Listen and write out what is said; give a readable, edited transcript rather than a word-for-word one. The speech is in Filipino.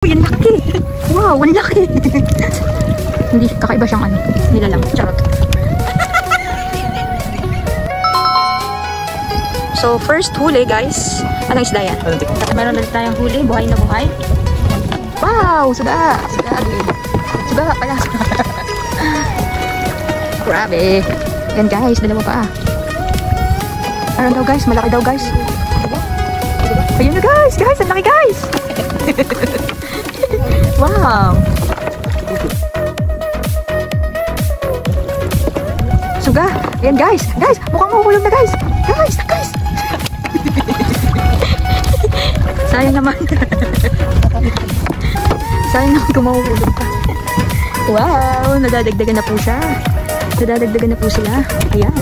Uy, ang laki! Wow, ang laki! Hindi, kakaiba siyang ano, nilalang. Charot. So, first huli guys. Anong isda yan? Meron ulit tayong huli, buhay na buhay. Wow! Suga! Suga! Suga pala. Grabe! Yan guys, dalawa pa. Meron daw guys, malaki daw guys. Ayun na guys! Guys, ang laki guys! Wow! Suga! Ayan guys! Guys! Mukhang mahulog na guys! Guys! Guys! Sayang naman. Sayang naman kung mahulog pa. Wow! Nadadagdagan na po siya. Nadadagdagan na po sila. Ayan.